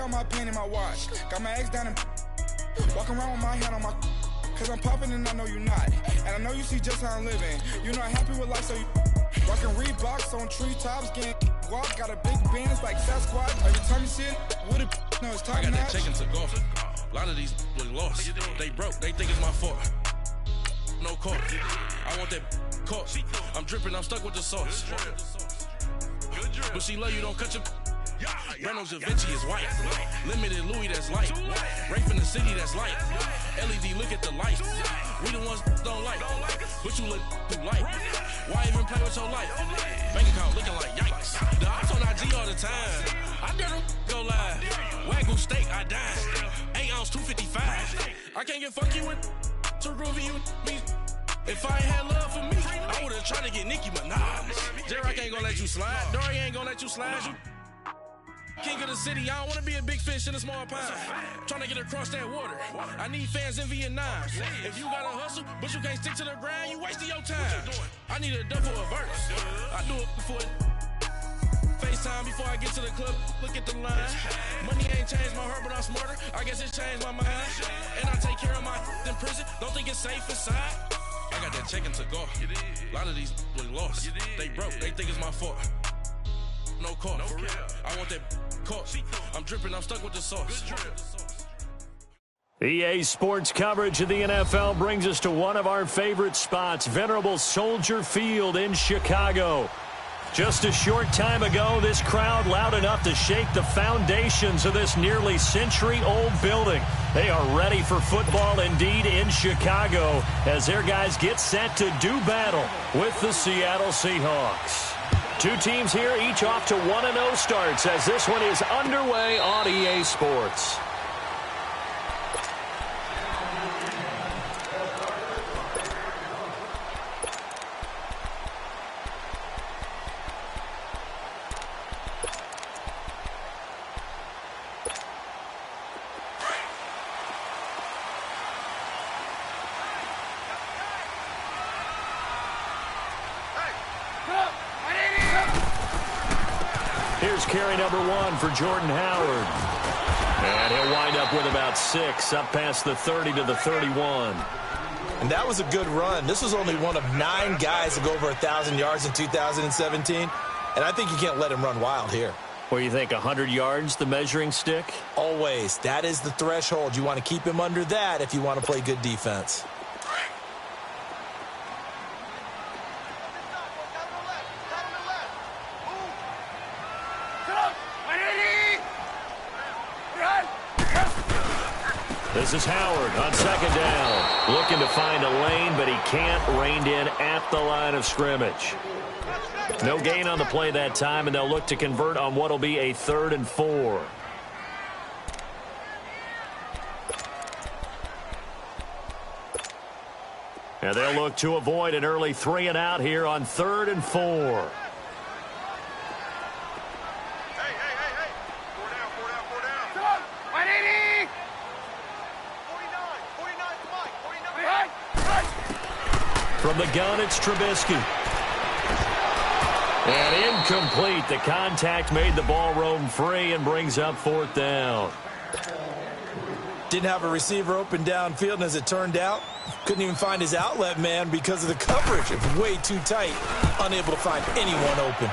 on my pen and my watch. Got my ex down and walking around with my hand on my. Cause I'm popping and I know you're not. And I know you see just how I'm living. You're not happy with life, so you rockin' Reeboks on treetops, getting walk. Got a big Benz like Sasquatch. Every time you see it, with it, no, it's top notch. I got that chicken to golf. A lot of these was lost. They broke, they think it's my fault. No court. I want that caught. I'm dripping, I'm stuck with the sauce. But she love you, don't cut your. Reynolds Da Vinci is white. Limited Louis, that's light. Rape in the city, that's light. LED, look at the light. We the ones don't like. But you look too light. Why even play with your life? Bank account looking like yikes. The ops on IG all the time. I dare them go live. Wagyu steak, I dine. 8 ounce, 255. I can't get funky with too groovy you me. If I ain't had love for me, I would've tried to get Nicki Minaj. J-Rock ain't gonna let you slide. Dory ain't gonna let you slide. You king of the city, I don't wanna be a big fish in a small pond. Trying to get across that water. I need fans in Vietnam. If you gotta hustle, but you can't stick to the grind, you wasting your time. I need a double a verse. I do it before FaceTime before I get to the club. Look at the line. Money ain't changed my heart, but I'm smarter. I guess it's changed my mind. And I take care of my in prison. Don't think it's safe inside. I got that chicken to go. A lot of these was lost. They broke, they think it's my fault. No court. I want that caught. I'm dripping, I'm stuck with the sauce. EA Sports coverage of the NFL brings us to one of our favorite spots, venerable Soldier Field in Chicago. Just a short time ago, this crowd loud enough to shake the foundations of this nearly century-old building. They are ready for football indeed in Chicago as their guys get set to do battle with the Seattle Seahawks. Two teams here, each off to 1-0 starts as this one is underway on EA Sports. Here's carry number 1 for Jordan Howard. And he'll wind up with about 6, up past the 30 to the 31. And that was a good run. This was only one of 9 guys to go over 1,000 yards in 2017. And I think you can't let him run wild here. What do you think, 100 yards, the measuring stick? Always. That is the threshold. You want to keep him under that if you want to play good defense. This is Howard on second down. Looking to find a lane, but he can't. Reined in at the line of scrimmage. No gain on the play that time, and they'll look to convert on what will be a 3rd and 4. And they'll look to avoid an early 3 and out here on 3rd and 4. From the gun, it's Trubisky. And incomplete. The contact made the ball roam free and brings up 4th down. Didn't have a receiver open downfield, and as it turned out, couldn't even find his outlet man because of the coverage. It was way too tight. Unable to find anyone open.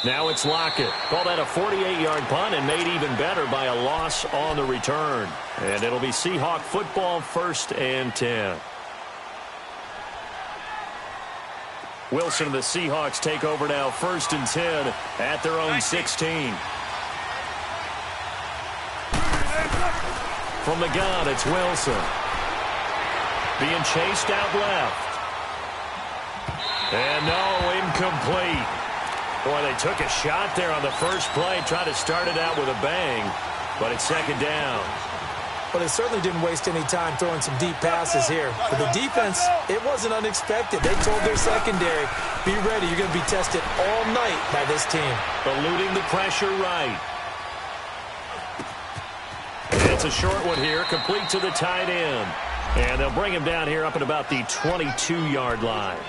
Now it's Lockett. Call that a 48-yard punt and made even better by a loss on the return. And it'll be Seahawk football 1st and 10. Wilson and the Seahawks take over now 1st and 10 at their own 16. From the gun, it's Wilson. Being chased out left. And no, incomplete. Boy, they took a shot there on the first play, tried to start it out with a bang, but it's 2nd down. But they certainly didn't waste any time throwing some deep passes here. For the defense, it wasn't unexpected. They told their secondary, be ready, you're going to be tested all night by this team. Eluding the pressure right. It's a short one here, complete to the tight end. And they'll bring him down here up at about the 22-yard line.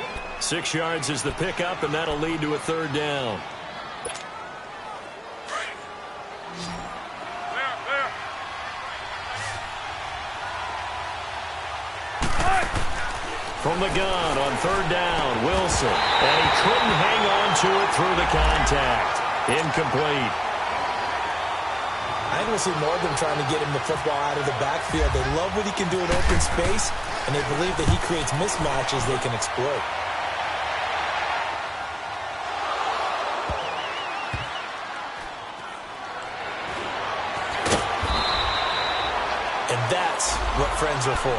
6 yards is the pickup, and that'll lead to a 3rd down. From the gun on third down, Wilson. And he couldn't hang on to it through the contact. Incomplete. I think we'll see more of them trying to get him the football out of the backfield. They love what he can do in open space, and they believe that he creates mismatches they can exploit. And that's what friends are for.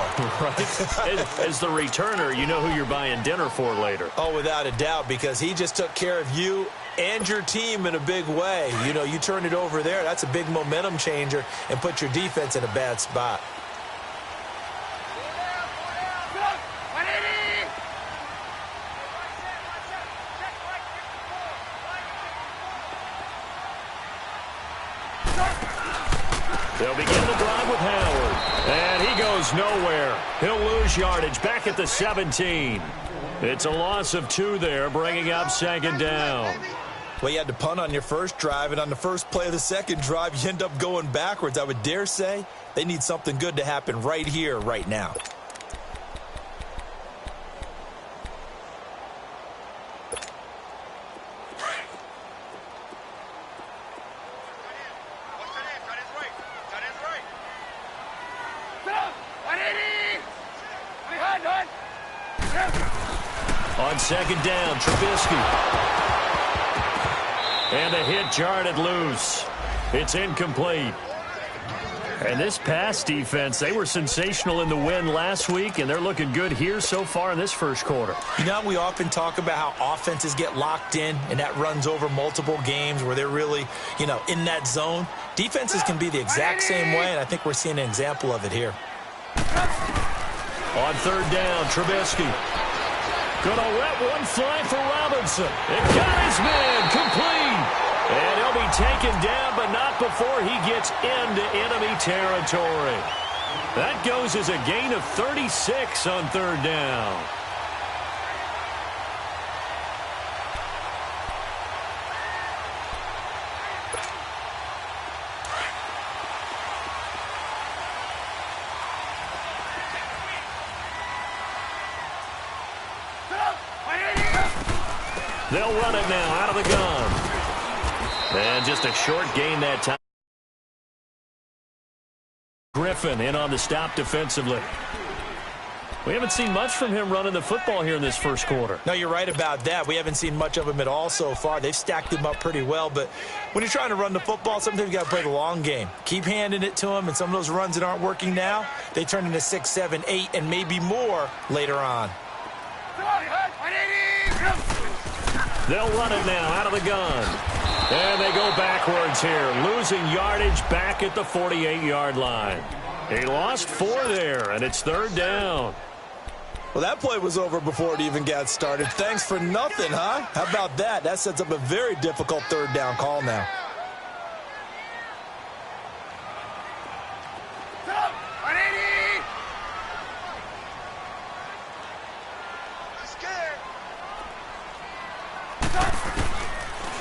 Right. As the returner, you know who you're buying dinner for later. Oh, without a doubt, because he just took care of you and your team in a big way. You know, you turn it over there, that's a big momentum changer and put your defense in a bad spot. They'll begin the drive with Howard. And he goes nowhere. He'll lose yardage back at the 17. It's a loss of 2 there, bringing up second down. Well, you had to punt on your first drive, and on the first play of the second drive, you end up going backwards. I would dare say they need something good to happen right here, right now. On second down, Trubisky. And the hit jarred loose. It's incomplete. And this pass defense, they were sensational in the win last week, and they're looking good here so far in this first quarter. You know, we often talk about how offenses get locked in, and that runs over multiple games where they're really, you know, in that zone. Defenses can be the exact same way, and I think we're seeing an example of it here. On third down, Trubisky. Gonna let one fly for Robinson. It got his man complete. And he'll be taken down, but not before he gets into enemy territory. That goes as a gain of 36 on third down. They'll run it now out of the gun. And just a short gain that time. Griffin in on the stop defensively. We haven't seen much from him running the football here in this first quarter. No, you're right about that. We haven't seen much of him at all so far. They've stacked him up pretty well, but when you're trying to run the football, sometimes you got to play the long game. Keep handing it to him, and some of those runs that aren't working now, they turn into 6, 7, 8, and maybe more later on. They'll run it now out of the gun. And they go backwards here, losing yardage back at the 48-yard line. He lost 4 there, and it's third down. Well, that play was over before it even got started. Thanks for nothing, huh? How about that? That sets up a very difficult third down call now.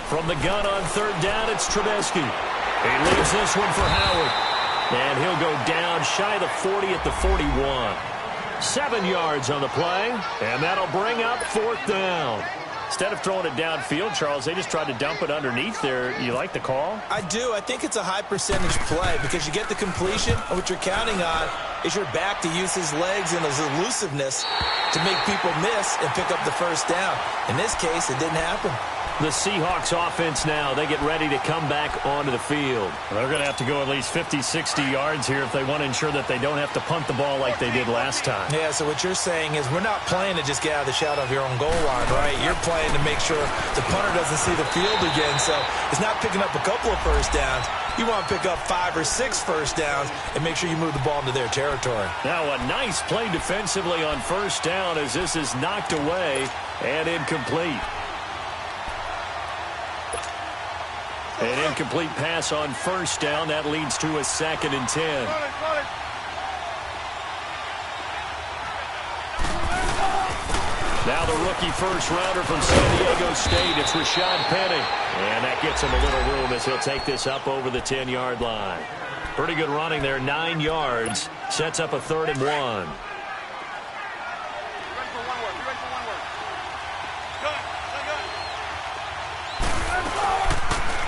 From the gun on third down, it's Trubisky. He leaves this one for Howard. And he'll go down shy of the 40 at the 41. 7 yards on the play, and that'll bring up fourth down. Instead of throwing it downfield, Charles, they just tried to dump it underneath there. You like the call? I do. I think it's a high percentage play because you get the completion, and what you're counting on is your back to use his legs and his elusiveness to make people miss and pick up the first down. In this case, it didn't happen. The Seahawks offense now, they get ready to come back onto the field. They're going to have to go at least 50, 60 yards here if they want to ensure that they don't have to punt the ball like they did last time. Yeah, so what you're saying is we're not playing to just get out of the shadow of your own goal line, right? You're playing to make sure the punter doesn't see the field again, so it's not picking up a couple of first downs. You want to pick up 5 or 6 first downs and make sure you move the ball into their territory. Now a nice play defensively on first down as this is knocked away and incomplete. An incomplete pass on first down. That leads to a 2nd and 10. Now the rookie first rounder from San Diego State. It's Rashad Penny. And that gets him a little room as he'll take this up over the 10-yard line. Pretty good running there. 9 yards. Sets up a 3rd and 1.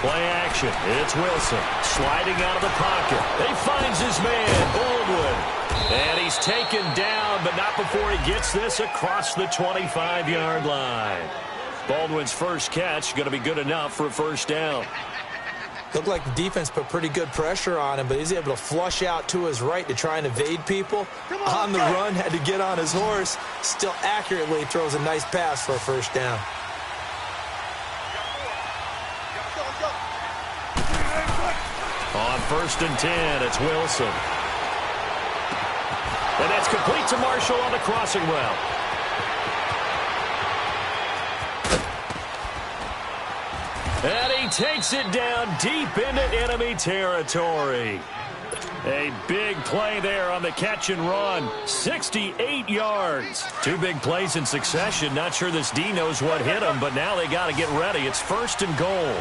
Play action. It's Wilson sliding out of the pocket. He finds his man, Baldwin. And he's taken down, but not before he gets this across the 25-yard line. Baldwin's first catch going to be good enough for a first down. Looked like the defense put pretty good pressure on him, but he's able to flush out to his right to try and evade people. On the run, had to get on his horse. Still accurately throws a nice pass for a first down. On 1st and 10, it's Wilson. And that's complete to Marshall on the crossing route. And he takes it down deep into enemy territory. A big play there on the catch and run. 68 yards. 2 big plays in succession. Not sure this D knows what hit him, but now they got to get ready. It's 1st and goal.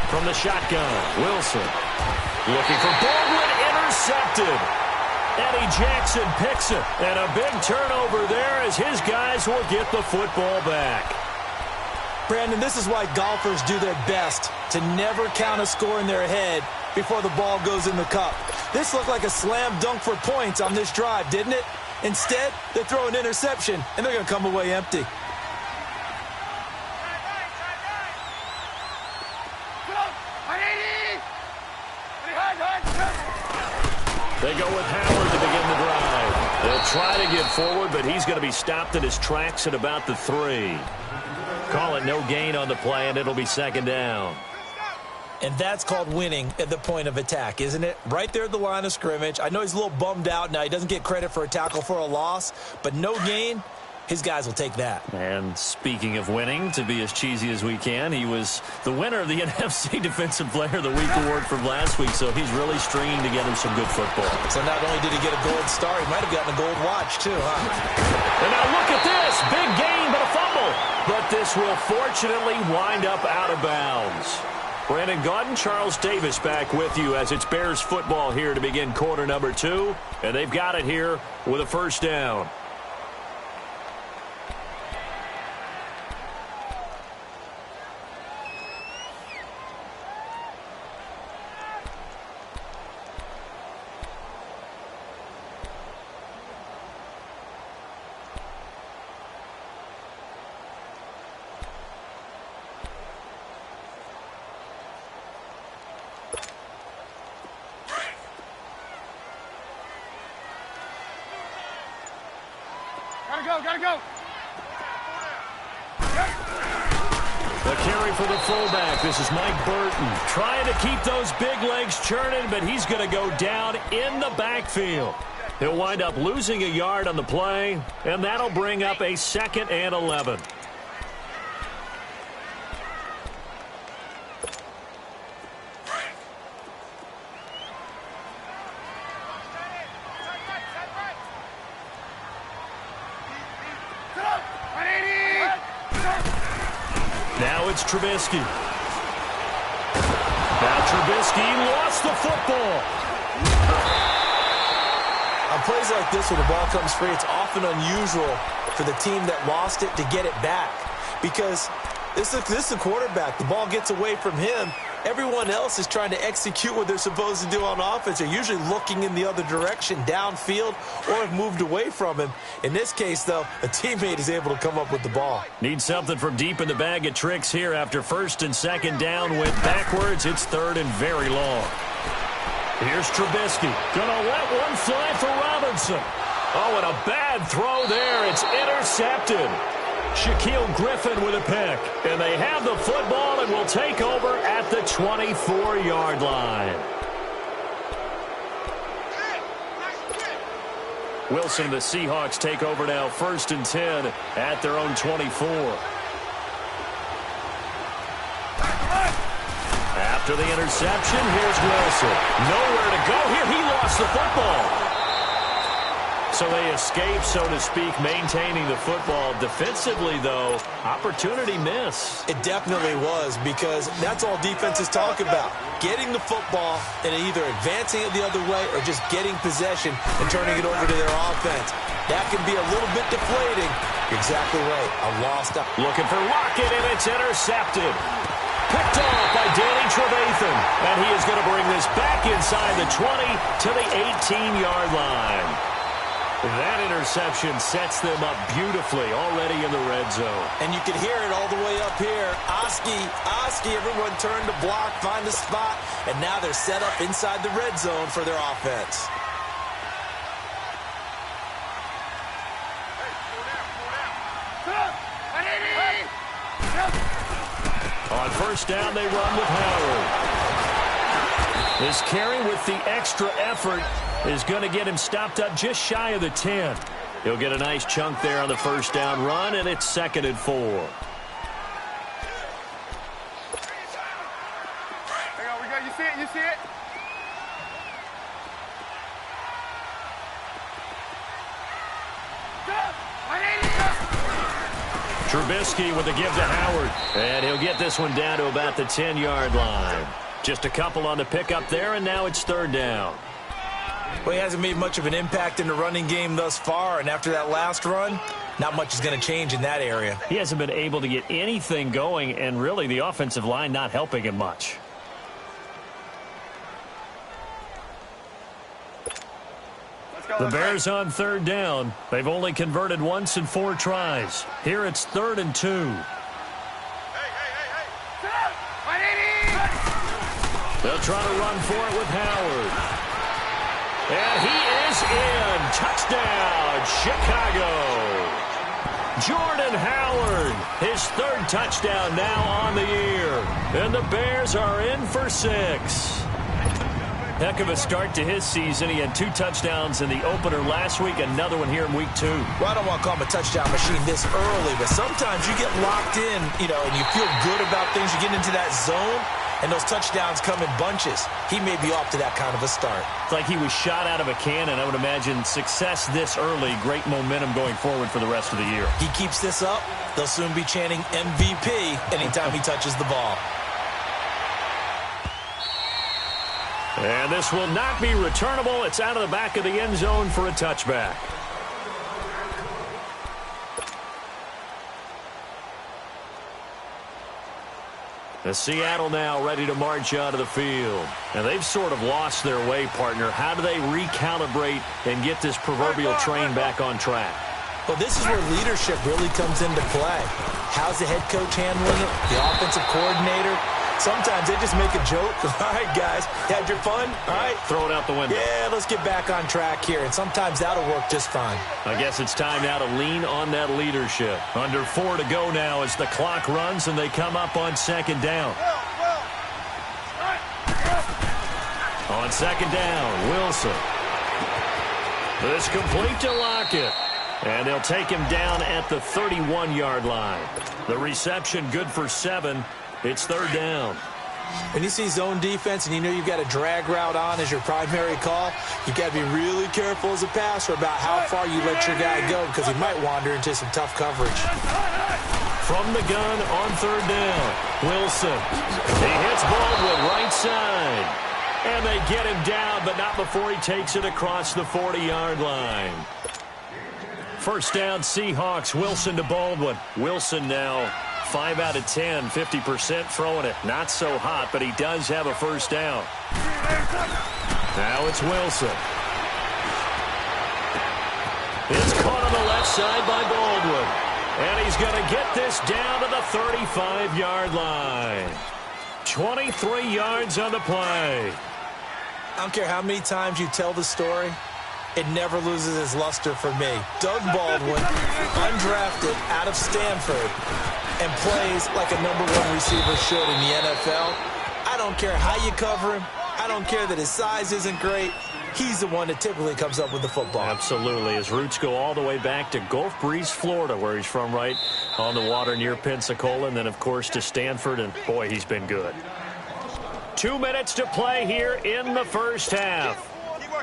From the shotgun, Wilson looking for Baldwin, intercepted. Eddie Jackson picks it, and a big turnover there as his guys will get the football back. Brandon, this is why golfers do their best to never count a score in their head before the ball goes in the cup. This looked like a slam dunk for points on this drive, didn't it? Instead, they throw an interception, and they're going to come away empty. They go with Howard to begin the drive. They'll try to get forward, but he's going to be stopped in his tracks at about the 3. Call it no gain on the play, and it'll be 2nd down. And that's called winning at the point of attack, isn't it? Right there at the line of scrimmage. I know he's a little bummed out now. He doesn't get credit for a tackle for a loss, but no gain, his guys will take that. And speaking of winning, to be as cheesy as we can, he was the winner of the NFC Defensive Player of the Week award from last week, so he's really stringing together some good football. So not only did he get a gold star, he might have gotten a gold watch too, huh? And now look at this. Big gain, but a fumble. But this will fortunately wind up out of bounds. Brandon Gaudin, Charles Davis back with you as it's Bears football here to begin quarter number 2. And they've got it here with a first down. Gotta go. The carry for the fullback. This is Mike Burton trying to keep those big legs churning, but he's going to go down in the backfield. He'll wind up losing a yard on the play, and that'll bring up a 2nd and 11. Now it's Trubisky. Now Trubisky lost the football. On plays like this where the ball comes free, it's often unusual for the team that lost it to get it back. Because this is the quarterback. The ball gets away from him. Everyone else is trying to execute what they're supposed to do on offense. They're usually looking in the other direction, downfield, or have moved away from him. In this case, though, a teammate is able to come up with the ball. Need something from deep in the bag of tricks here after 1st and 2nd down. Went backwards. It's 3rd and very long. Here's Trubisky. Gonna let one fly for Robinson. Oh, and a bad throw there. It's intercepted. Shaquille Griffin with a pick. And they have the football and will take over at the 24-yard line. Wilson and the Seahawks take over now 1st and 10 at their own 24. After the interception, here's Wilson. Nowhere to go here. He lost the football. So they escape, so to speak, maintaining the football. Defensively, though, opportunity miss. It definitely was, because that's all defenses talk about. Getting the football and either advancing it the other way or just getting possession and turning it over to their offense. that can be a little bit deflating. You're exactly right. A lost out. Looking for Lockett, and it's intercepted. Picked off by Danny Trevathan. And he is going to bring this back inside the 20 to the 18-yard line. That interception sets them up beautifully already in the red zone. And you can hear it all the way up here. Oski, everyone turned to block, find a spot, and now they're set up inside the red zone for their offense. On first down, they run with Howard. This carry with the extra effort is going to get him stopped up just shy of the 10. He'll get a nice chunk there on the first down run, and it's 2nd and 4. Hang on, we got you see it? You see it? Trubisky with the give to Howard. And he'll get this one down to about the 10-yard line. Just a couple on the pickup there, and now it's 3rd down. Well, he hasn't made much of an impact in the running game thus far, and after that last run, not much is going to change in that area. He hasn't been able to get anything going, and really the offensive line not helping him much. The Bears on 3rd down. They've only converted once in 4 tries. Here it's 3rd and 2. They'll try to run for it with Howard. And he is in. Touchdown, Chicago. Jordan Howard, his 3rd touchdown now on the year. And the Bears are in for 6. Heck of a start to his season. He had 2 touchdowns in the opener last week, another one here in week 2. Well, I don't want to call him a touchdown machine this early, but sometimes you get locked in, and you feel good about things. You get into that zone, and those touchdowns come in bunches. He may be off to that kind of a start. It's like he was shot out of a cannon. I would imagine success this early, great momentum going forward for the rest of the year. He keeps this up, they'll soon be chanting MVP anytime he touches the ball. And this will not be returnable. It's out of the back of the end zone for a touchback. The Seattle now ready to march out of the field. And they've sort of lost their way, partner. How do they recalibrate and get this proverbial train back on track? Well, this is where leadership really comes into play. How's the head coach handling it? The offensive coordinator? Sometimes they just make a joke. All right, guys, you had your fun? All right. Throw it out the window. Yeah, let's get back on track here. And sometimes that'll work just fine. I guess it's time now to lean on that leadership. Under 4 to go now as the clock runs and they come up on 2nd down. On 2nd down, Wilson. This complete to Lockett. And they'll take him down at the 31-yard line. The reception good for 7. It's 3rd down. When you see zone defense and you know you've got a drag route on as your primary call, you've got to be really careful as a passer about how far you let your guy go because he might wander into some tough coverage. From the gun on 3rd down, Wilson. He hits Baldwin right side. And they get him down, but not before he takes it across the 40-yard line. First down, Seahawks. Wilson to Baldwin. Wilson now 5 out of 10, 50% throwing it. Not so hot, but he does have a first down. Now it's Wilson. It's caught on the left side by Baldwin. And he's going to get this down to the 35-yard line. 23 yards on the play. I don't care how many times you tell the story, it never loses its luster for me. Doug Baldwin, undrafted out of Stanford, and plays like a #1 receiver should in the NFL. I don't care how you cover him. I don't care that his size isn't great. He's the one that typically comes up with the football. Absolutely. His roots go all the way back to Gulf Breeze, Florida, where he's from, right on the water near Pensacola, and then, of course, to Stanford, and, boy, he's been good. 2 minutes to play here in the first half.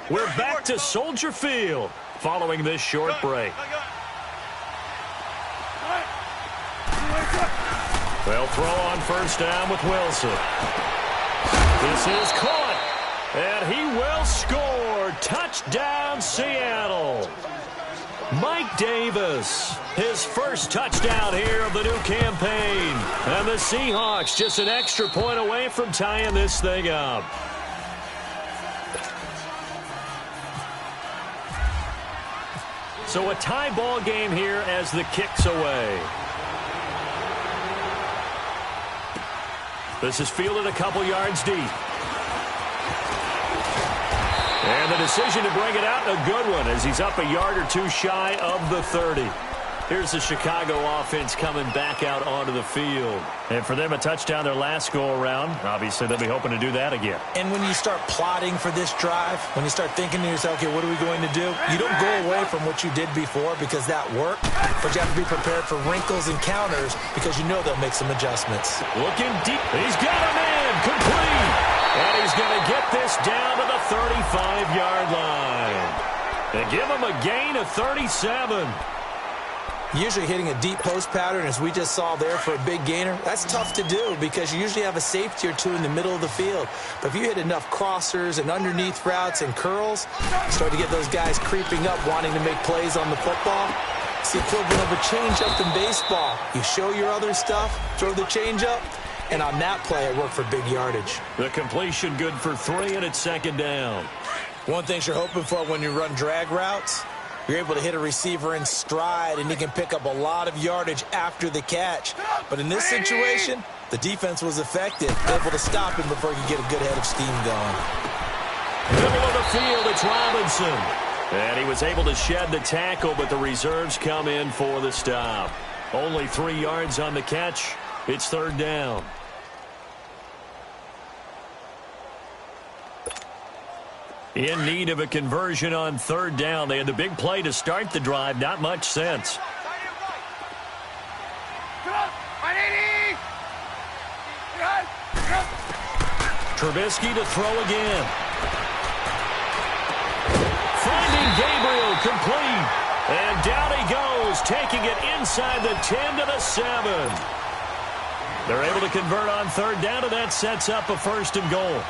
We're back to Soldier Field following this short break. They'll throw on first down with Wilson. This is caught, and he will score. Touchdown, Seattle. Mike Davis, his first touchdown here of the new campaign. And the Seahawks just an extra point away from tying this thing up. So a tie ball game here as the kick's away. This is fielded a couple yards deep. And the decision to bring it out, a good one, as he's up a yard or two shy of the 30. Here's the Chicago offense coming back out onto the field. And for them, a touchdown their last go-around. Obviously, they'll be hoping to do that again. And when you start plotting for this drive, when you start thinking to yourself, okay, what are we going to do? You don't go away from what you did before because that worked, but you have to be prepared for wrinkles and counters because you know they'll make some adjustments. Looking deep. He's got him in. Complete. And he's going to get this down to the 35-yard line. They give him a gain of 37. Usually hitting a deep post pattern, as we just saw there for a big gainer, that's tough to do because you usually have a safety or two in the middle of the field. But if you hit enough crossers and underneath routes and curls, you start to get those guys creeping up wanting to make plays on the football. It's the equivalent of a changeup in baseball. You show your other stuff, throw the changeup, and on that play it worked for big yardage. The completion good for 3, and it's second down. One thing you're hoping for when you run drag routes, you're able to hit a receiver in stride, and he can pick up a lot of yardage after the catch. But in this situation, the defense was effective, able to stop him before he could get a good head of steam going. Middle of the field, it's Robinson. And he was able to shed the tackle, but the reserves come in for the stop. Only 3 yards on the catch. It's third down. In need of a conversion on third down. They had the big play to start the drive. Not much sense. Trubisky to throw again. Finding Gabriel, complete. And down he goes, taking it inside the 10 to the 7. They're able to convert on third down, and that sets up a first and goal.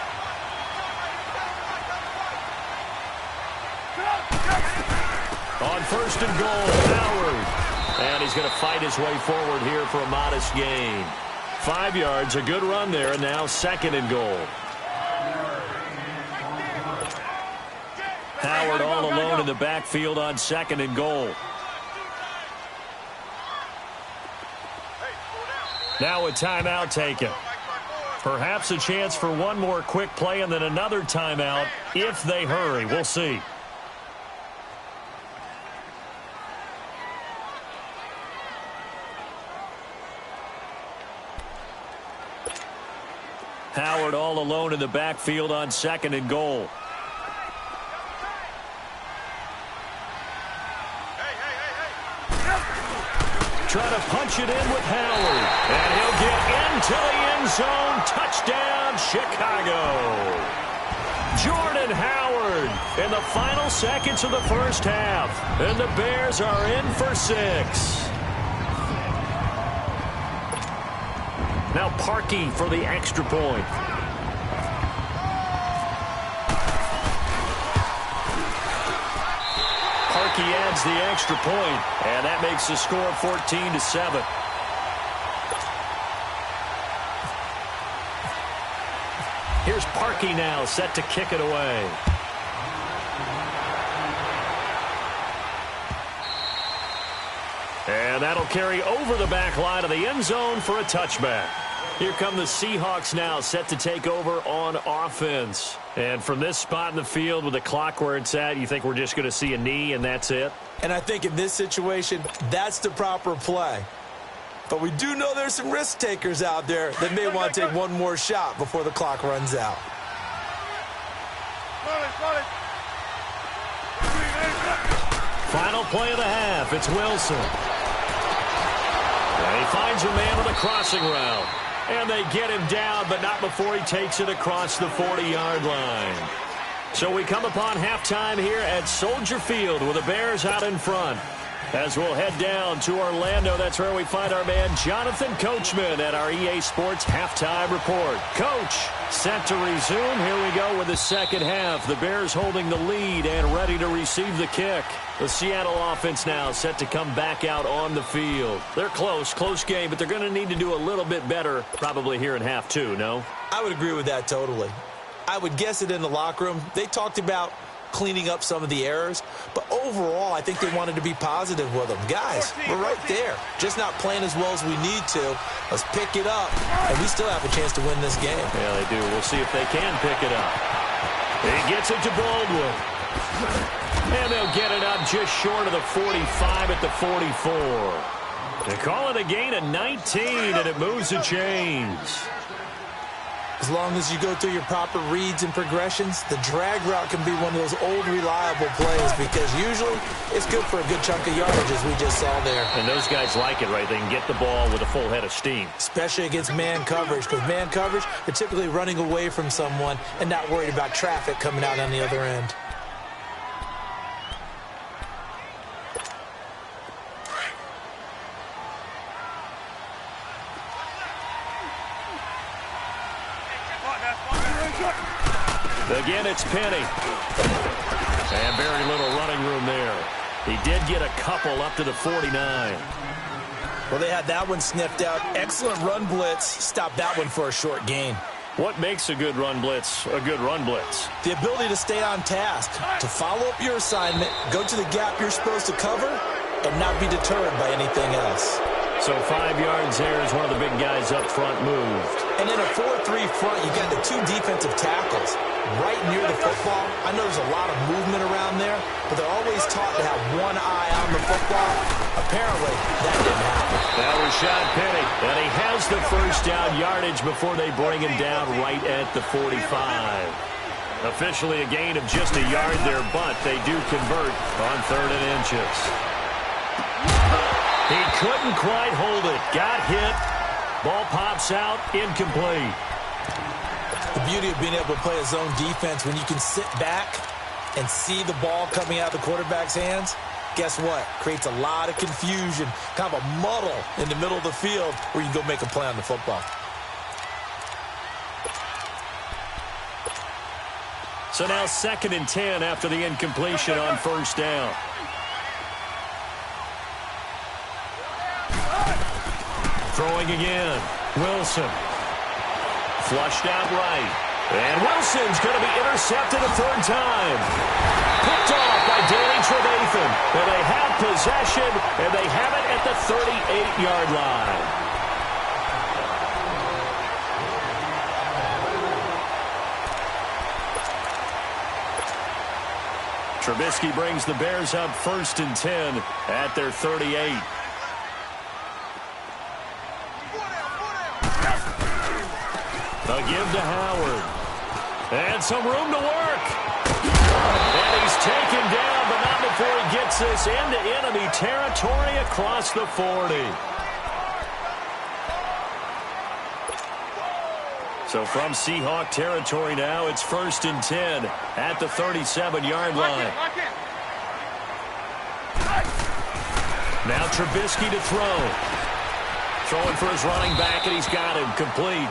On first and goal, Howard. And he's going to fight his way forward here for a modest gain. 5 yards, a good run there, and now second and goal. Howard all alone in the backfield on second and goal. Now a timeout taken. Perhaps a chance for one more quick play and then another timeout if they hurry. We'll see. Howard all alone in the backfield on second and goal. Trying to punch it in with Howard. And he'll get into the end zone. Touchdown, Chicago. Jordan Howard in the final seconds of the first half. And the Bears are in for 6. Now Parkey for the extra point. Parkey adds the extra point, and that makes the score 14-7. Here's Parkey now, set to kick it away. And that'll carry over the back line of the end zone for a touchback. Here come the Seahawks now, set to take over on offense. And from this spot in the field with the clock where it's at, you think we're just going to see a knee and that's it? And I think in this situation, that's the proper play. But we do know there's some risk takers out there that may want to take one more shot before the clock runs out. Final play of the half, it's Wilson. And he finds a man on the crossing route. And they get him down, but not before he takes it across the 40-yard line. So we come upon halftime here at Soldier Field with the Bears out in front. As we'll head down to Orlando, that's where we find our man Jonathan Coachman at our EA Sports Halftime Report. Coach, set to resume. Here we go with the second half. The Bears holding the lead and ready to receive the kick. The Seattle offense now set to come back out on the field. They're close game, but they're going to need to do a little bit better probably here in half two, no? I would agree with that totally. I would guess it in the locker room. They talked about cleaning up some of the errors, but overall I think they wanted to be positive with them. Guys, we're right there, just not playing as well as we need to. Let's pick it up, and we still have a chance to win this game. Yeah, they do. We'll see if they can pick it up. He gets it to Baldwin, and they'll get it up just short of the 45 at the 44. They call it a gain of 19, and it moves the chains. As long as you go through your proper reads and progressions, the drag route can be one of those old reliable plays because usually it's good for a good chunk of yardage as we just saw there. And those guys like it, right? They can get the ball with a full head of steam. Especially against man coverage, because man coverage, they're typically running away from someone and not worried about traffic coming out on the other end. Again, it's Penny. And very little running room there. He did get a couple up to the 49. Well, they had that one sniffed out. Excellent run blitz. Stopped that one for a short gain. What makes a good run blitz a good run blitz? The ability to stay on task, to follow up your assignment, go to the gap you're supposed to cover, and not be deterred by anything else. So 5 yards there as one of the big guys up front moved. And in a 4-3 front, you got the two defensive tackles right near the football. I know there's a lot of movement around there, but they're always taught to have one eye on the football. Apparently, that didn't happen. That was Rashad Penny, and he has the first down yardage before they bring him down right at the 45. Officially a gain of just a yard there, but they do convert on 3rd and inches. He couldn't quite hold it. Got hit. Ball pops out. Incomplete. The beauty of being able to play a zone defense when you can sit back and see the ball coming out of the quarterback's hands, guess what? Creates a lot of confusion, kind of a muddle in the middle of the field where you can go make a play on the football. So now 2nd and 10 after the incompletion on 1st down. Throwing again. Wilson. Flushed out right. And Wilson's going to be intercepted a 3rd time. Picked off by Danny Trevathan. And they have possession, and they have it at the 38-yard line. Trubisky brings the Bears up 1st and 10 at their 38. A give to Howard. And some room to work. And he's taken down, but not before he gets this into enemy territory across the 40. So from Seahawk territory now, it's 1st and 10 at the 37-yard line. Now Trubisky to throw. Throwing for his running back, and he's got him complete.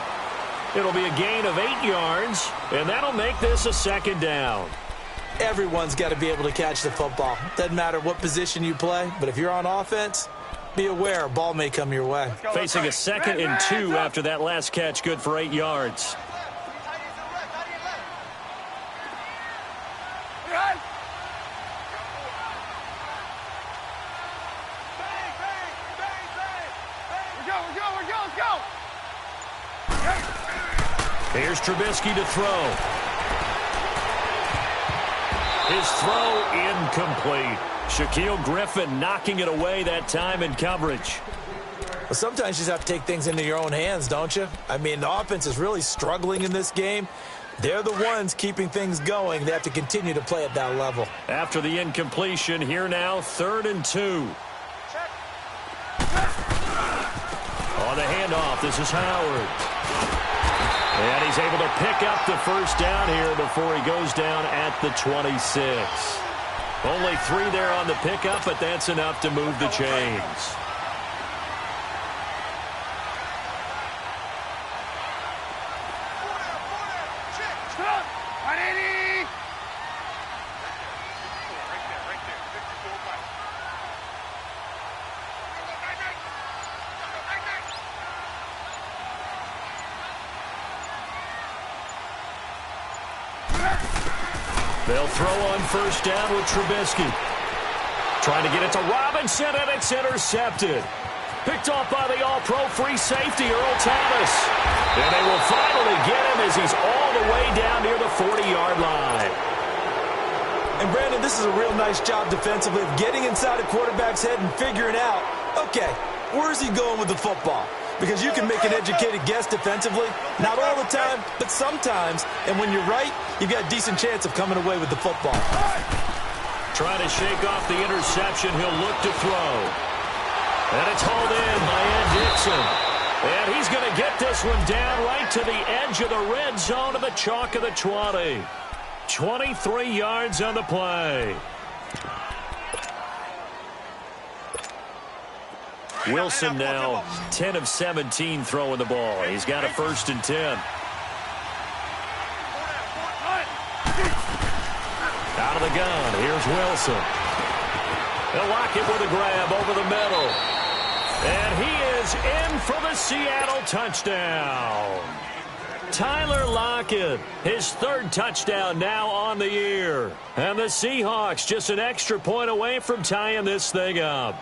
It'll be a gain of 8 yards, and that'll make this a 2nd down. Everyone's got to be able to catch the football. Doesn't matter what position you play, but if you're on offense, be aware a ball may come your way. Facing a 2nd and 2 after that last catch, good for 8 yards. Here's Trubisky to throw. His throw incomplete. Shaquille Griffin knocking it away that time in coverage. Well, sometimes you just have to take things into your own hands, don't you? I mean, the offense is really struggling in this game. They're the ones keeping things going. They have to continue to play at that level. After the incompletion, here now, 3rd and 2. On the handoff, this is Howard. And he's able to pick up the 1st down here before he goes down at the 26. Only 3 there on the pickup, but that's enough to move the chains. They'll throw on first down with Trubisky. Trying to get it to Robinson, and it's intercepted. Picked off by the all-pro free safety, Earl Thomas. And they will finally get him as he's all the way down near the 40-yard line. And, Brandon, this is a real nice job defensively of getting inside a quarterback's head and figuring out, okay, where's he going with the football? Because you can make an educated guess defensively. Not all the time, but sometimes. And when you're right, you've got a decent chance of coming away with the football. Trying to shake off the interception. He'll look to throw. And it's hauled in by Ed Dixon. And he's going to get this one down right to the edge of the red zone of the chalk of the 20. 23 yards on the play. Wilson now 10 of 17 throwing the ball. He's got a 1st and 10. Out of the gun. Here's Wilson. They'll lock it with a grab over the middle. And he is in for the Seattle touchdown. Tyler Lockett, his 3rd touchdown now on the year. And the Seahawks just an extra point away from tying this thing up.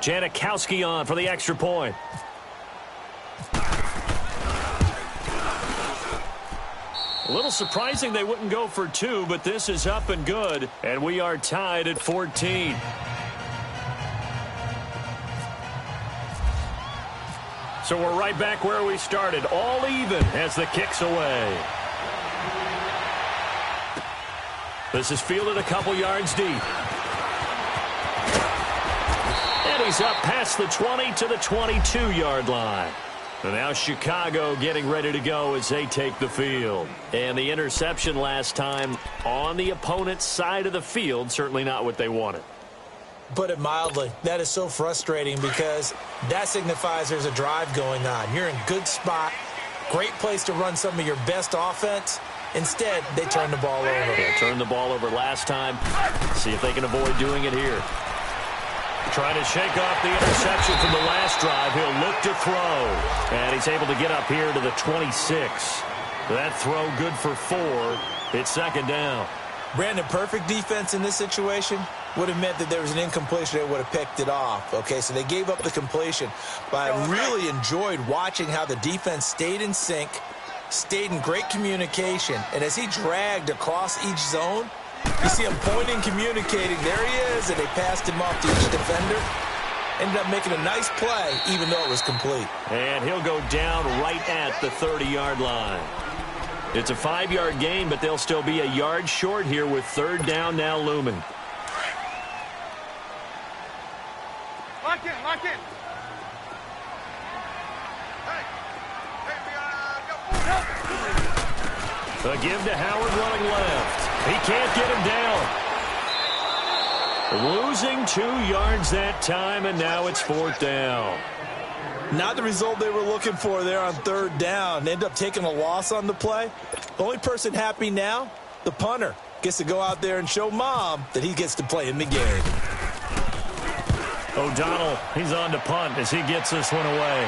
Janikowski on for the extra point. A little surprising they wouldn't go for 2, but this is up and good, and we are tied at 14. So we're right back where we started, all even as the kick's away. This is fielded a couple yards deep. And he's up past the 20 to the 22-yard line. And now Chicago getting ready to go as they take the field. And the interception last time on the opponent's side of the field, certainly not what they wanted. Put it mildly, that is so frustrating because that signifies there's a drive going on. You're in good spot, great place to run some of your best offense. Instead, they turn the ball over. Yeah, turned the ball over last time. See if they can avoid doing it here. Trying to shake off the interception from the last drive. He'll look to throw. And he's able to get up here to the 26. That throw good for 4. It's 2nd down. Brandon, perfect defense in this situation would have meant that there was an incompletion. They would have picked it off. Okay, so they gave up the completion. But I really enjoyed watching how the defense stayed in sync, stayed in great communication. And as he dragged across each zone, you see him pointing, communicating. There he is, and they passed him off to each defender. Ended up making a nice play, even though it was complete. And he'll go down right at the 30-yard line. It's a 5-yard gain, but they'll still be a yard short here with 3rd down now looming. Lock in, lock in. A give to Howard running left. He can't get him down. Losing 2 yards that time, and now it's 4th down. Not the result they were looking for there on 3rd down. They end up taking a loss on the play. The only person happy now, the punter, gets to go out there and show Mom that he gets to play in the game. O'Donnell, he's on to punt as he gets this one away.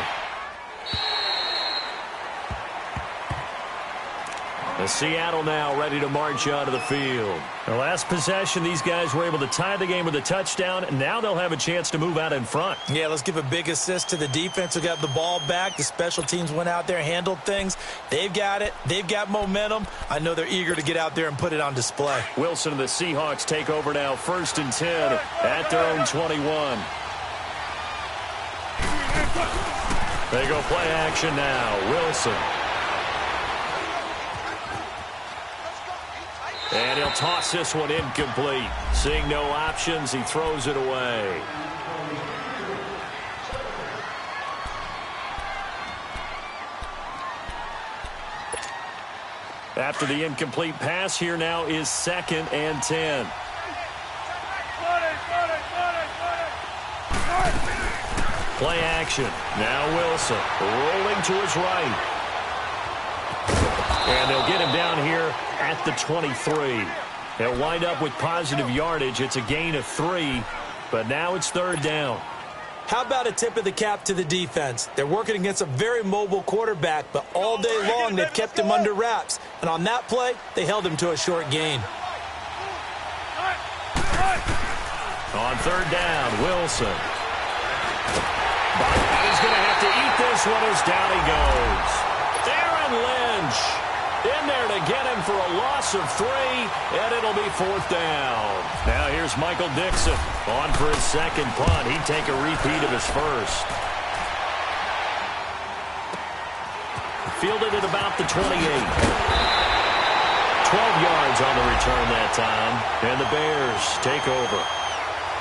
The Seattle now ready to march out of the field. The last possession, these guys were able to tie the game with a touchdown, and now they'll have a chance to move out in front. Yeah, let's give a big assist to the defense who got the ball back. The special teams went out there, handled things. They've got it. They've got momentum. I know they're eager to get out there and put it on display. Wilson and the Seahawks take over now, 1st and 10 at their own 21. They go play action now. Wilson. And he'll toss this one incomplete. Seeing no options, he throws it away. After the incomplete pass, here now is 2nd and 10. Play action. Now Wilson rolling to his right. And they'll get him down here at the 23. They'll wind up with positive yardage. It's a gain of 3, but now it's 3rd down. How about a tip of the cap to the defense? They're working against a very mobile quarterback, but all day long they've kept him under wraps. And on that play, they held him to a short gain. On 3rd down, Wilson. He's going to have to eat this one as down he goes. Aaron Lynch in there to get him for a loss of 3, and it'll be 4th down. Now here's Michael Dixon on for his 2nd punt. He'd take a repeat of his first. Fielded at about the 28. 12 yards on the return that time, and the Bears take over.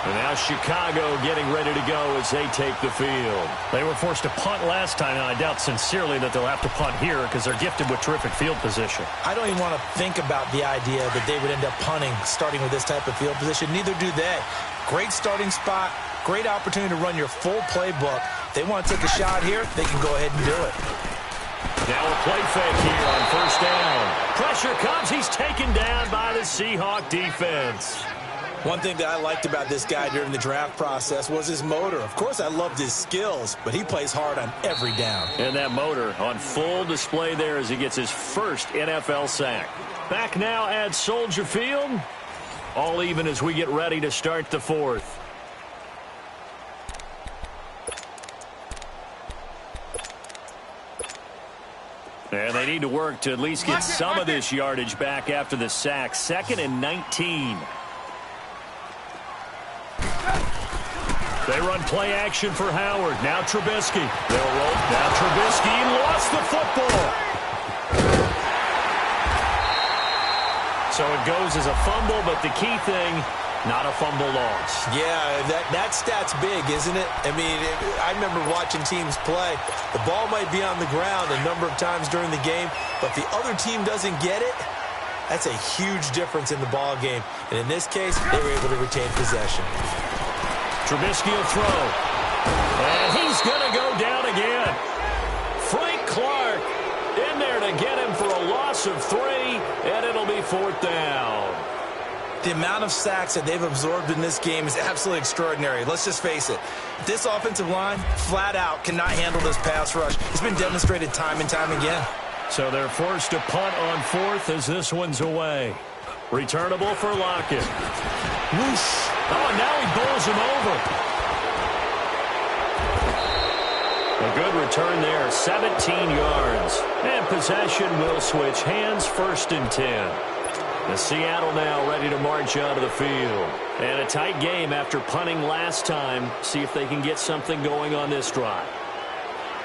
And now Chicago getting ready to go as they take the field. They were forced to punt last time, and I doubt sincerely that they'll have to punt here because they're gifted with terrific field position. I don't even want to think about the idea that they would end up punting starting with this type of field position. Neither do they. Great starting spot, great opportunity to run your full playbook. If they want to take a shot here, they can go ahead and do it. Now a play fake here on 1st down. Pressure comes. He's taken down by the Seahawk defense. One thing that I liked about this guy during the draft process was his motor. Of course, I loved his skills, but he plays hard on every down. And that motor on full display there as he gets his first NFL sack. Back now at Soldier Field. All even as we get ready to start the 4th. And they need to work to at least get some of this yardage back after the sack. 2nd and 19. They run play action for Howard. Now Trubisky. They'll roll. Now Trubisky lost the football. So it goes as a fumble, but the key thing, not a fumble loss. Yeah, that stat's big, isn't it? I mean, I remember watching teams play. The ball might be on the ground a number of times during the game, but the other team doesn't get it. That's a huge difference in the ball game. And in this case, they were able to retain possession. Trubisky will throw. And he's going to go down again. Frank Clark in there to get him for a loss of 3, and it'll be 4th down. The amount of sacks that they've absorbed in this game is absolutely extraordinary. Let's just face it. This offensive line, flat out, cannot handle this pass rush. It's been demonstrated time and time again. So they're forced to punt on 4th as this one's away. Returnable for Lockett. Whoosh. Oh, and now he bowls him over. A good return there, 17 yards. And possession will switch hands, 1st and 10. The Seattle now ready to march out of the field. And a tight game after punting last time. See if they can get something going on this drive.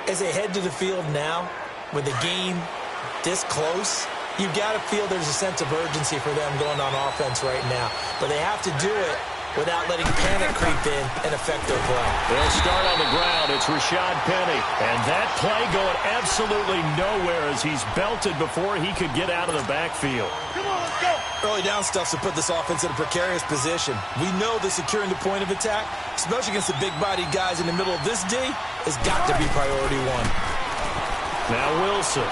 As they head to the field now, with the game this close, you've got to feel there's a sense of urgency for them going on offense right now. But they have to do it without letting panic creep in and affect their play. They'll start on the ground. It's Rashad Penny. And that play going absolutely nowhere as he's belted before he could get out of the backfield. Come on, let's go. Early down stuff's to put this offense in a precarious position. We know that securing the point of attack, especially against the big-bodied guys in the middle of this D, has got to be priority 1. Now Wilson.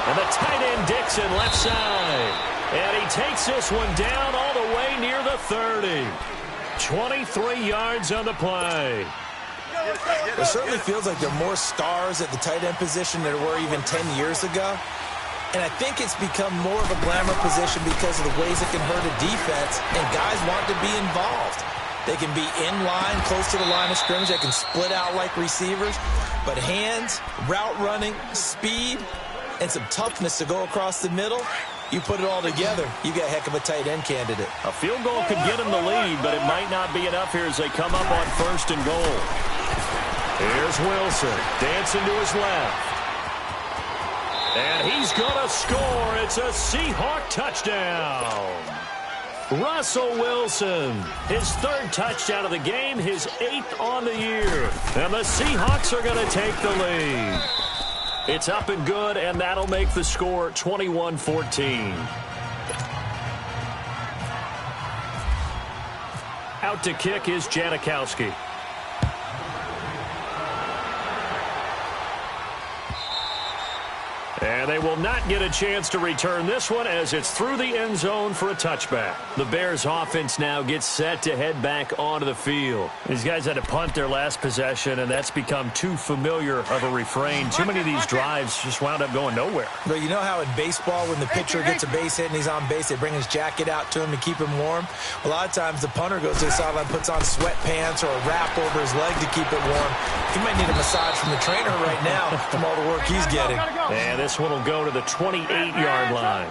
And the tight end Dixon left side. And he takes this one down all the way near the 30. 23 yards on the play. It certainly feels like there are more stars at the tight end position than there were even 10 years ago. And I think it's become more of a glamour position because of the ways it can hurt a defense, and guys want to be involved. They can be in line, close to the line of scrimmage. They can split out like receivers. But hands, route running, speed, and some toughness to go across the middle, you put it all together, you got a heck of a tight end candidate. A field goal could get him the lead, but it might not be enough here as they come up on 1st and goal. Here's Wilson, dancing to his left. And he's going to score. It's a Seahawk touchdown. Russell Wilson, his 3rd touchdown of the game, his 8th on the year. And the Seahawks are going to take the lead. It's up and good, and that'll make the score 21-14. Out to kick is Janikowski. And they will not get a chance to return this one as it's through the end zone for a touchback. The Bears offense now gets set to head back onto the field. These guys had to punt their last possession, and that's become too familiar of a refrain. Too many of these drives just wound up going nowhere. But you know how in baseball when the pitcher gets a base hit and he's on base, they bring his jacket out to him to keep him warm? A lot of times the punter goes to the sideline, puts on sweatpants or a wrap over his leg to keep it warm. He might need a massage from the trainer right now from all the work he's getting. And this one will go to the 28-yard line.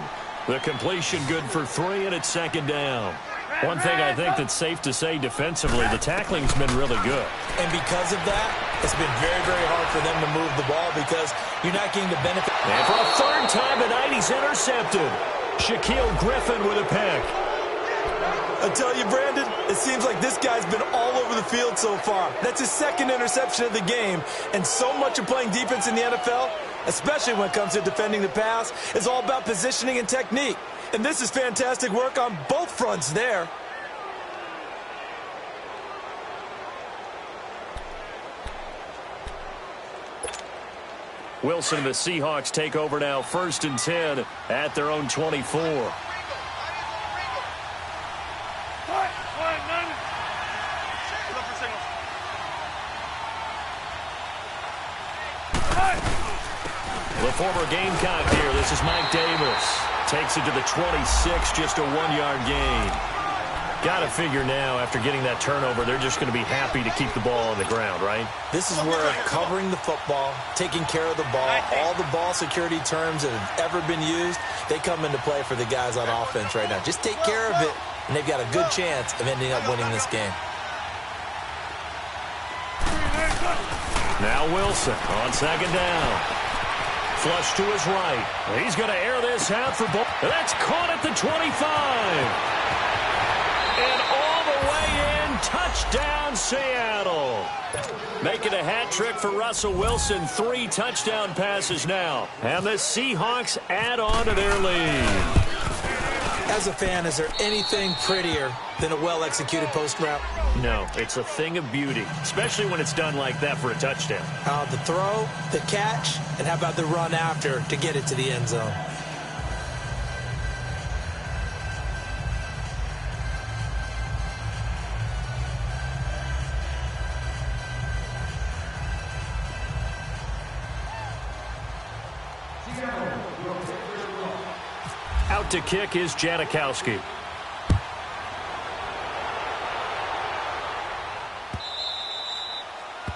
The completion good for 3, and it's second down. One thing I think that's safe to say defensively, the tackling's been really good. And because of that, it's been very, very hard for them to move the ball because you're not getting the benefit. And for a third time tonight, he's intercepted. Shaquille Griffin with a pick. I tell you, Brandon, it seems like this guy's been all over the field so far. That's his second interception of the game. And so much of playing defense in the NFL, especially when it comes to defending the pass, is all about positioning and technique. And this is fantastic work on both fronts there. Wilson and the Seahawks take over now, 1st and 10 at their own 24. The former Gamecock here. This is Mike Davis. Takes it to the 26, just a 1-yard gain. Got to figure now, after getting that turnover, they're just going to be happy to keep the ball on the ground, right? This is where covering the football, taking care of the ball, all the ball security terms that have ever been used, they come into play for the guys on offense right now. Just take care of it, and they've got a good chance of ending up winning this game. Now Wilson on second down. Flush to his right. He's going to air this out for ball. That's caught at the 25. And all the way in, touchdown Seattle. Making a hat trick for Russell Wilson. 3 touchdown passes now. And the Seahawks add on to their lead. As a fan, is there anything prettier than a well-executed post route? No, it's a thing of beauty, especially when it's done like that for a touchdown. The throw, the catch, and how about the run after to get it to the end zone? Out to kick is Janikowski.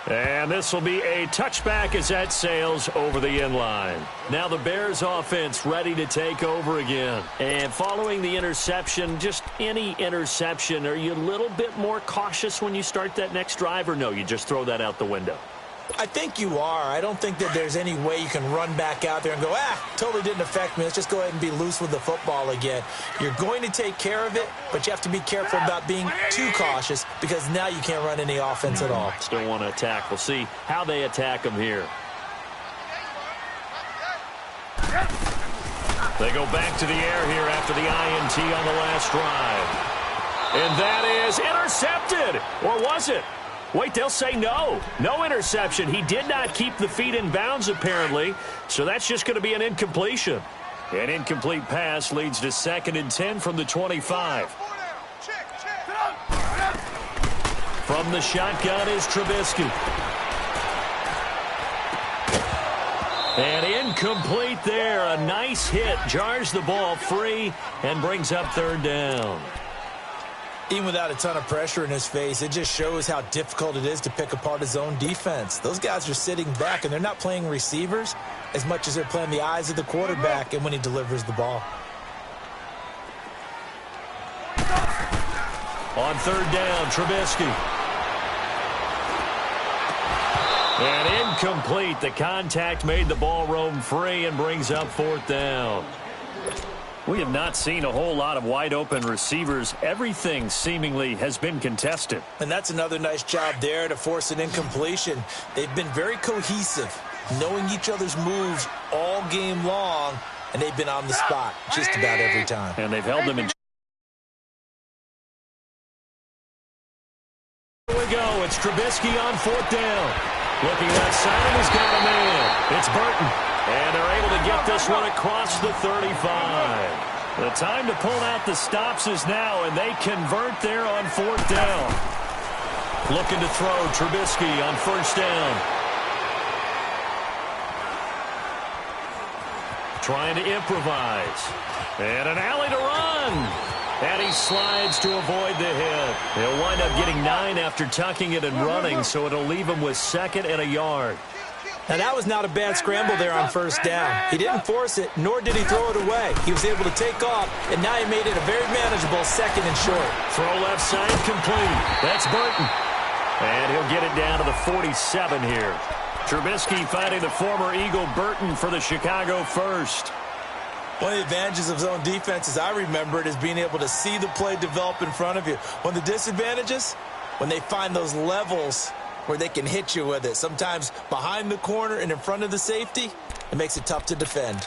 And this will be a touchback as that sails over the end line. Now the Bears offense ready to take over again. And following the interception, just any interception, are you a little bit more cautious when you start that next drive, or no, you just throw that out the window? I think you are. I don't think that there's any way you can run back out there and go, totally didn't affect me. Let's just go ahead and be loose with the football again. You're going to take care of it, but you have to be careful about being too cautious because now you can't run any offense at all. Still want to attack. We'll see how they attack them here. They go back to the air here after the INT on the last drive. And that is intercepted. Or was it? Wait, they'll say no. No interception. He did not keep the feet in bounds, apparently. So that's just going to be an incompletion. An incomplete pass leads to 2nd and 10 from the 25. From the shotgun is Trubisky. And incomplete there. A nice hit. Jars the ball free and brings up 3rd down. Even without a ton of pressure in his face, it just shows how difficult it is to pick apart his own defense. Those guys are sitting back, and they're not playing receivers as much as they're playing the eyes of the quarterback and when he delivers the ball. On 3rd down, Trubisky. And incomplete. The contact made the ball roam free and brings up 4th down. We have not seen a whole lot of wide-open receivers. Everything seemingly has been contested. And that's another nice job there to force an incompletion. They've been very cohesive. knowing each other's moves all game long, and they've been on the spot just about every time. And they've held them in. Here we go. It's Trubisky on 4th down. Looking outside, and he's got a man. It's Burton. And they're able to get this one across the 35. The time to pull out the stops is now, and they convert there on 4th down. Looking to throw, Trubisky on 1st down. Trying to improvise. And an alley to run. And he slides to avoid the hit. He'll wind up getting 9 after tucking it and running, so it'll leave him with 2nd and a yard. Now, that was not a bad scramble there on 1st down. He didn't force it, nor did he throw it away. He was able to take off, and now he made it a very manageable 2nd and short. Throw left side complete. That's Burton. And he'll get it down to the 47 here. Trubisky finding the former Eagle Burton for the Chicago first. One of the advantages of zone defense, as I remember it, is being able to see the play develop in front of you. One of the disadvantages, when they find those levels where they can hit you with it. Sometimes behind the corner and in front of the safety, it makes it tough to defend.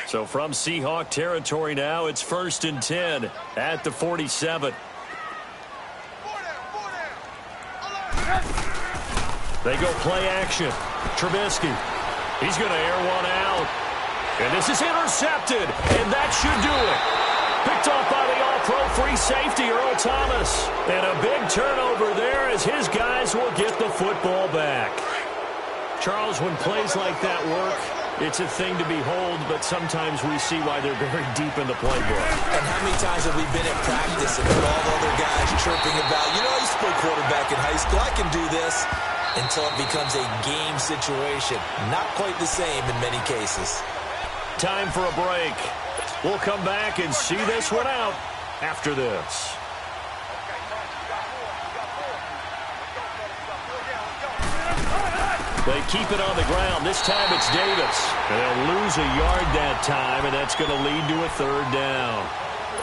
So from Seahawk territory now, it's 1st and 10 at the 47. They go play action. Trubisky. He's going to air one out. And this is intercepted. And that should do it. Picked off by the all-pro free safety, Earl Thomas. And a big turnover there as his guys will get the football back. Charles, when plays like that work, it's a thing to behold, but sometimes we see why they're very deep in the playbook. And how many times have we been at practice and all the other guys chirping about, you know, I used to play quarterback in high school, I can do this, until it becomes a game situation. Not quite the same in many cases. Time for a break. We'll come back and see this one out after this. They keep it on the ground. This time it's Davis. And they'll lose a yard that time, and that's going to lead to a 3rd down.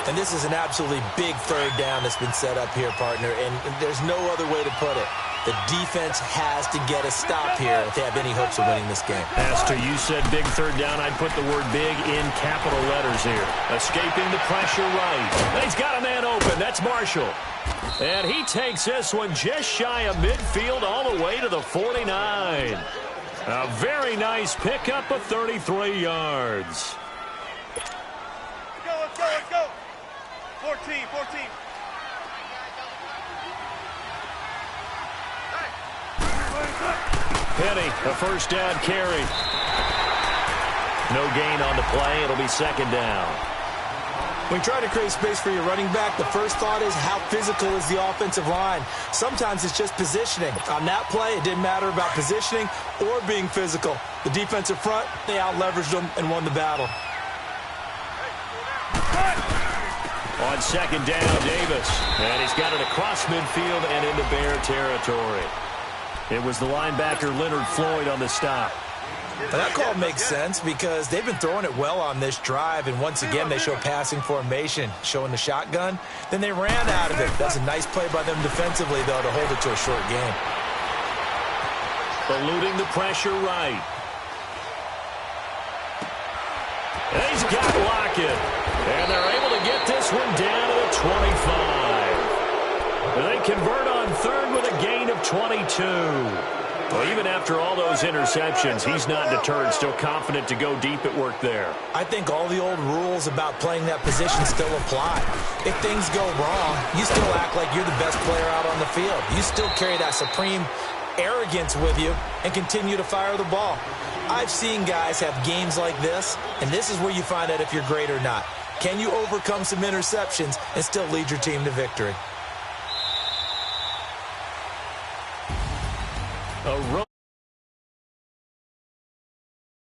And this is an absolutely big 3rd down that's been set up here, partner, and there's no other way to put it. The defense has to get a stop here if they have any hopes of winning this game. Pastor, you said big 3rd down. I'd put the word big in capital letters here. Escaping the pressure right. And he's got a man open. That's Marshall. And he takes this one just shy of midfield all the way to the 49. A very nice pickup of 33 yards. Let's go, let's go. 14. Penny, a 1st down carry. No gain on the play. It'll be 2nd down. When you try to create space for your running back, the first thought is how physical is the offensive line. Sometimes it's just positioning. On that play, it didn't matter about positioning or being physical. The defensive front, they out-leveraged them and won the battle. On 2nd down, Davis. And he's got it across midfield and into Bear territory. It was the linebacker Leonard Floyd on the stop. And that call makes sense because they've been throwing it well on this drive, and once again they show passing formation, showing the shotgun. Then they ran out of it. That's a nice play by them defensively, though, to hold it to a short game. Eluding the pressure right. And he's got Lockett. And they're able to get this one down to the 25. And they convert on 3rd with a gain of 22. Well, even after all those interceptions, he's not deterred, still confident to go deep at work there. I think all the old rules about playing that position still apply. If things go wrong, you still act like you're the best player out on the field. You still carry that supreme arrogance with you and continue to fire the ball. I've seen guys have games like this, and this is where you find out if you're great or not. Can you overcome some interceptions and still lead your team to victory? A